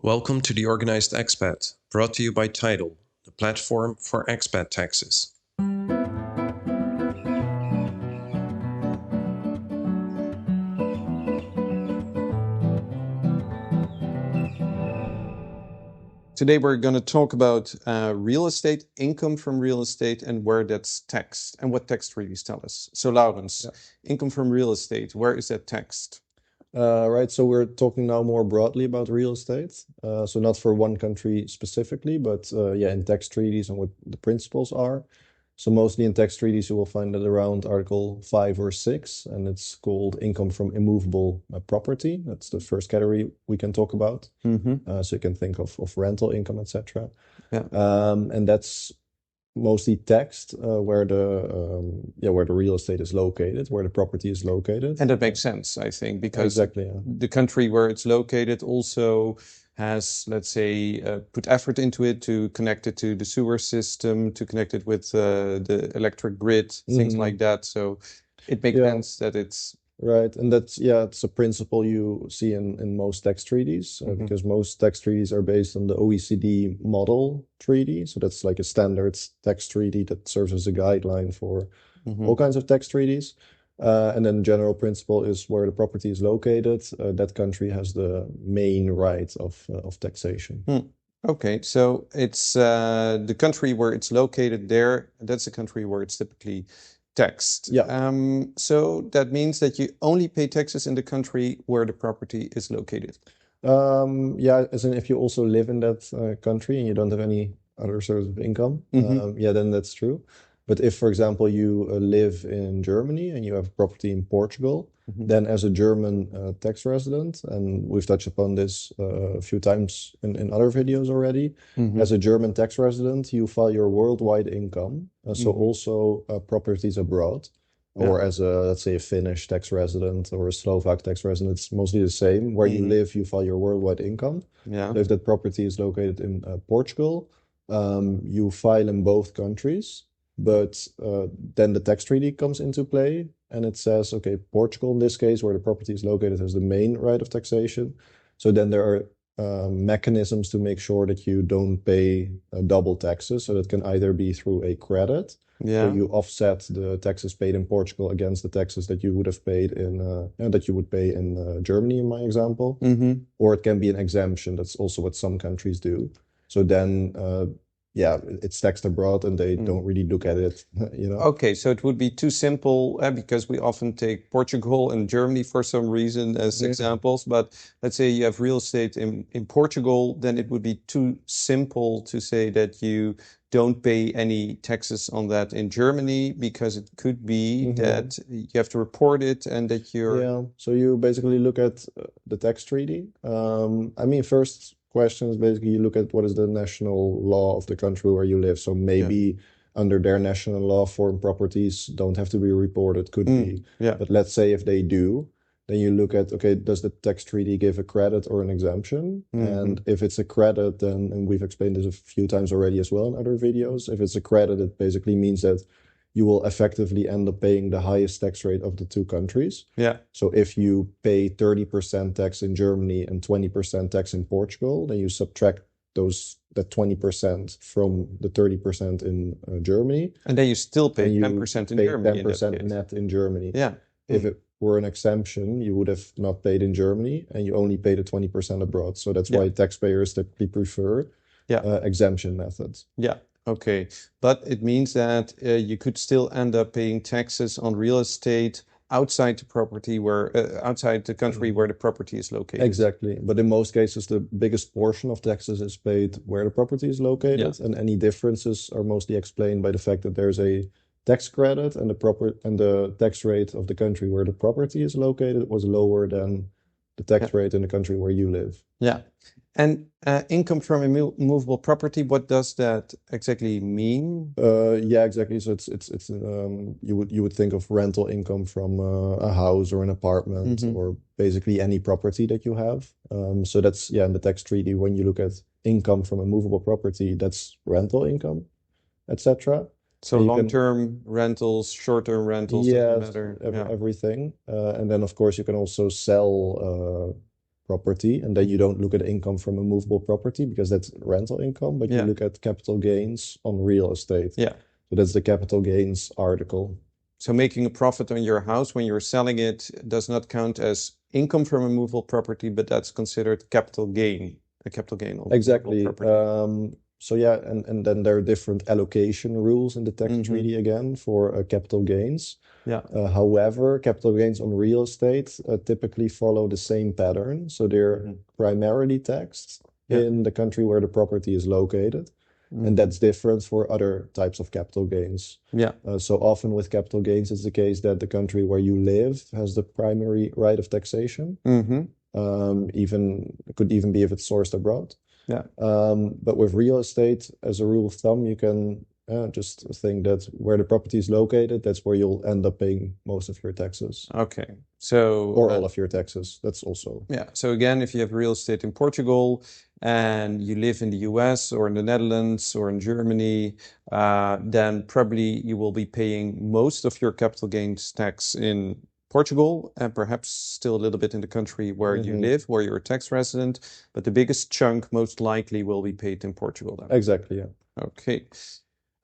Welcome to the Organized Expat, brought to you by Tytle, the platform for expat taxes. Today we're going to talk about real estate, income from real estate, and where that's taxed, and what tax treaties tell us. So Laurens, income from real estate, where is that taxed? Right, so we're talking now more broadly about real estate. So not for one country specifically, but in tax treaties and what the principles are. So mostly in tax treaties, you will find it around Article 5 or 6, and it's called income from immovable property. That's the first category we can talk about. So you can think of rental income, etc. And that's mostly taxed where the real estate is located, where the property is located. And that makes sense, I think, because the country where it's located also has, let's say, put effort into it to connect it to the sewer system, to connect it with the electric grid, things like that. So it makes sense that it's... Right, and it's a principle you see in most tax treaties, because most tax treaties are based on the OECD model treaty. So that's like a standard tax treaty that serves as a guideline for all kinds of tax treaties. And then general principle is where the property is located, that country has the main right of taxation. Okay, so it's the country where it's located there, that's the country where it's typically taxed. So that means that you only pay taxes in the country where the property is located. As in if you also live in that country and you don't have any other source of income, then that's true. But if, for example, you live in Germany and you have property in Portugal, then as a German tax resident, and we've touched upon this a few times in other videos already, as a German tax resident, you file your worldwide income, so also properties abroad, or as a, let's say, a Finnish tax resident or a Slovak tax resident, it's mostly the same. Where you live, you file your worldwide income. So if that property is located in Portugal, you file in both countries. But then the tax treaty comes into play and it says, okay, Portugal in this case, where the property is located, has the main right of taxation. So then there are mechanisms to make sure that you don't pay double taxes. So that can either be through a credit, where you offset the taxes paid in Portugal against the taxes that you would have paid that you would pay in Germany, in my example. Or it can be an exemption. That's also what some countries do. So then it's taxed abroad and they don't really look at it, Okay, so it would be too simple because we often take Portugal and Germany for some reason as examples. But let's say you have real estate in Portugal, then it would be too simple to say that you don't pay any taxes on that in Germany, because it could be that you have to report it and that you're... So you basically look at the tax treaty. First question is basically you look at what is the national law of the country where you live. So maybe under their national law, foreign properties don't have to be reported, could be. But let's say if they do, then you look at, okay, does the tax treaty give a credit or an exemption? And if it's a credit, then, and we've explained this a few times already as well in other videos, if it's a credit, it basically means that you will effectively end up paying the highest tax rate of the two countries. So if you pay 30% tax in Germany and 20% tax in Portugal, then you subtract that 20% from the 30% in Germany. And then you still pay 10% in Germany. 10% net in Germany. If it were an exemption, you would have not paid in Germany and you only pay the 20% abroad. So that's why taxpayers typically prefer exemption methods. Okay, but it means that you could still end up paying taxes on real estate outside the property outside the country where the property is located. Exactly, but in most cases, the biggest portion of taxes is paid where the property is located, and any differences are mostly explained by the fact that there's a tax credit and the tax rate of the country where the property is located was lower than the tax rate in the country where you live. And income from immovable property, what does that exactly mean? Exactly. So it's you would think of rental income from a house or an apartment or basically any property that you have. So that's in the tax treaty, when you look at income from immovable property, that's rental income, etc. So long-term rentals, short-term rentals, doesn't matter. Everything. And then of course you can also sell property, and then you don't look at income from a movable property because that's rental income, but you Yeah. look at capital gains on real estate. Yeah. So that's the capital gains article. So making a profit on your house when you're selling it does not count as income from a movable property, but that's considered capital gain, a capital gain on Exactly. movable property. So yeah, and then there are different allocation rules in the tax Mhm. treaty again for capital gains. Yeah. However, capital gains on real estate typically follow the same pattern. So they're Mhm. primarily taxed Yeah. in the country where the property is located. Mhm. And that's different for other types of capital gains. Yeah. So often with capital gains, it's the case that the country where you live has the primary right of taxation. Mm-hmm. It could even be if it's sourced abroad. Yeah. But with real estate, as a rule of thumb, you can just think that where the property is located, that's where you'll end up paying most of your taxes. Okay. So Or all of your taxes. That's also. Yeah. So again, if you have real estate in Portugal and you live in the US or in the Netherlands or in Germany, then probably you will be paying most of your capital gains tax in Portugal and perhaps still a little bit in the country where you live, where you're a tax resident. But the biggest chunk most likely will be paid in Portugal then. Exactly, yeah. Okay.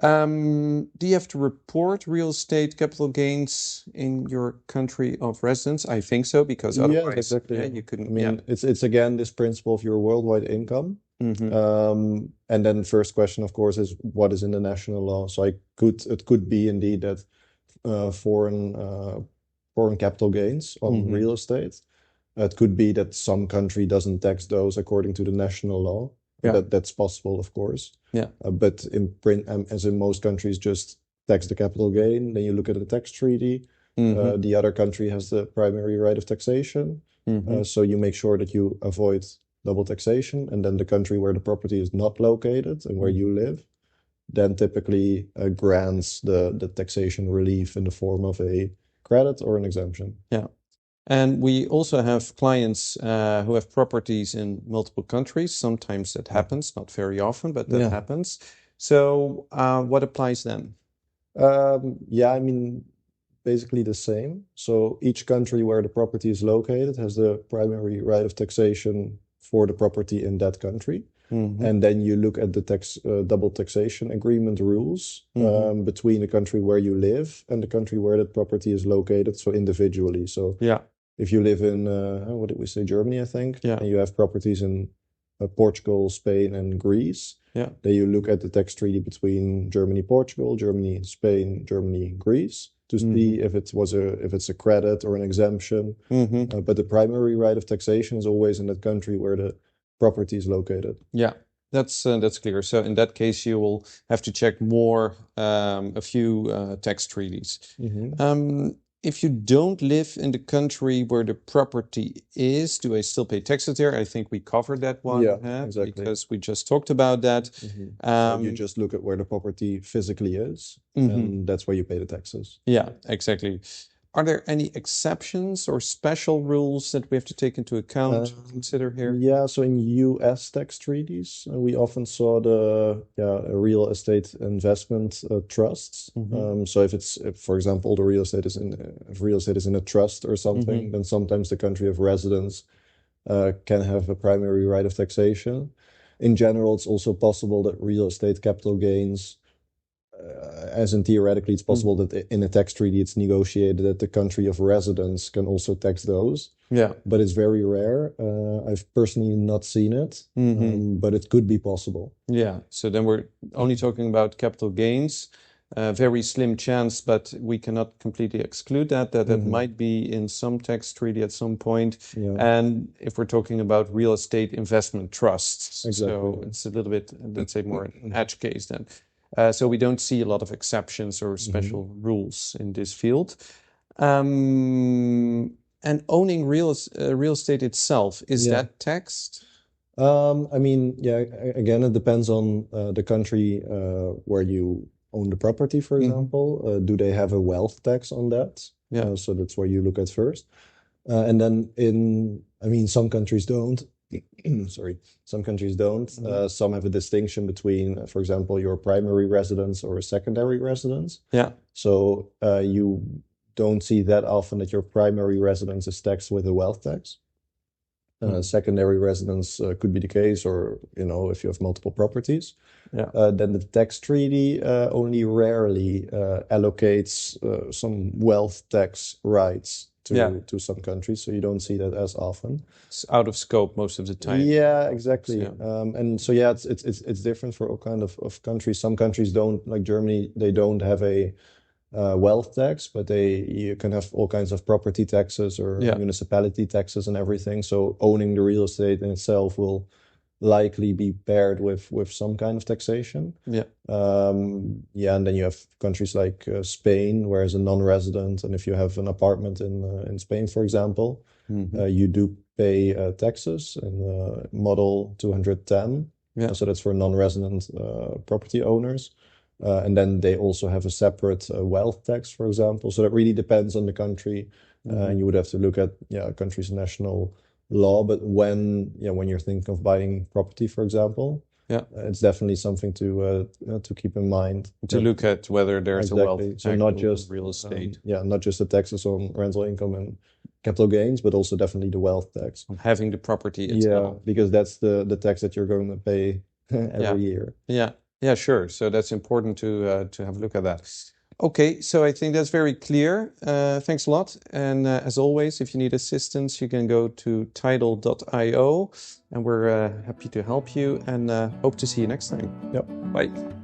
Do you have to report real estate capital gains in your country of residence? I think so, because Yes, otherwise, exactly. yeah, you couldn't. I mean, it's again this principle of your worldwide income. Mm-hmm. And then the first question, of course, is what is in the national law? So it could be indeed that foreign capital gains on real estate. It could be that some country doesn't tax those according to the national law. Yeah. That's possible, of course. Yeah. But as in most countries, just tax the capital gain. Then you look at the tax treaty. The other country has the primary right of taxation. So you make sure that you avoid double taxation. And then the country where the property is not located and where you live, then typically grants the taxation relief in the form of a credit or an exemption. Yeah. And we also have clients who have properties in multiple countries. Sometimes that happens, not very often, but that happens. So what applies then? I mean, basically the same. So each country where the property is located has the primary right of taxation for the property in that country. And then you look at the double taxation agreement rules between the country where you live and the country where that property is located, so individually. So if you live in, what did we say, Germany, I think, and you have properties in Portugal, Spain, and Greece, then you look at the tax treaty between Germany, Portugal, Germany, Spain, Germany, Greece, to see if it's a credit or an exemption. But the primary right of taxation is always in that country where the property is located. Yeah, that's clear. So in that case, you will have to check a few tax treaties. If you don't live in the country where the property is, do I still pay taxes there? I think we covered that one. Yeah, exactly. Because we just talked about that. You just look at where the property physically is, and that's where you pay the taxes. Yeah, exactly. Are there any exceptions or special rules that we have to take into account, consider here? Yeah, so in US tax treaties, we often saw the real estate investment trusts. So if for example, if real estate is in a trust or something, then sometimes the country of residence can have a primary right of taxation. In general, it's also possible that real estate capital gains, as in theoretically, it's possible that in a tax treaty it's negotiated that the country of residence can also tax those. Yeah. But it's very rare. I've personally not seen it, but it could be possible. Yeah. So then we're only talking about capital gains. Very slim chance, but we cannot completely exclude that might be in some tax treaty at some point. Yeah. And if we're talking about real estate investment trusts, so it's a little bit, let's say, more an edge case then. So we don't see a lot of exceptions or special rules in this field. And owning real estate itself, is that taxed? I mean, again, it depends on the country where you own the property, for example. Do they have a wealth tax on that? Yeah. So that's where you look at first. And then some countries don't. Sorry, some countries don't. Some have a distinction between, for example, your primary residence or a secondary residence. Yeah. So you don't see that often that your primary residence is taxed with a wealth tax. Secondary residence could be the case, or if you have multiple properties. Then the tax treaty only rarely allocates some wealth tax rights to some countries, so you don't see that as often. It's out of scope most of the time. Yeah, exactly. And so it's different for all kind of countries. Some countries don't, like Germany, they don't have a wealth tax, but you can have all kinds of property taxes or municipality taxes and everything. So owning the real estate in itself will likely be paired with some kind of taxation. And then you have countries like Spain, where as a non-resident, and if you have an apartment in Spain, for example, you do pay taxes in Model 210. So that's for non-resident property owners. And then they also have a separate wealth tax, for example. So that really depends on the country. And you would have to look at a country's national law. But when you're thinking of buying property, for example, it's definitely something to keep in mind. To look at whether there's a wealth tax, so not just real estate. Not just the taxes on rental income and capital gains, but also definitely the wealth tax. On having the property itself. Yeah, because that's the tax that you're going to pay every year. Yeah, sure. So that's important to have a look at that. Okay, so I think that's very clear. Thanks a lot. And as always, if you need assistance, you can go to Tytle.io, and we're happy to help you, and hope to see you next time. Yep. Bye.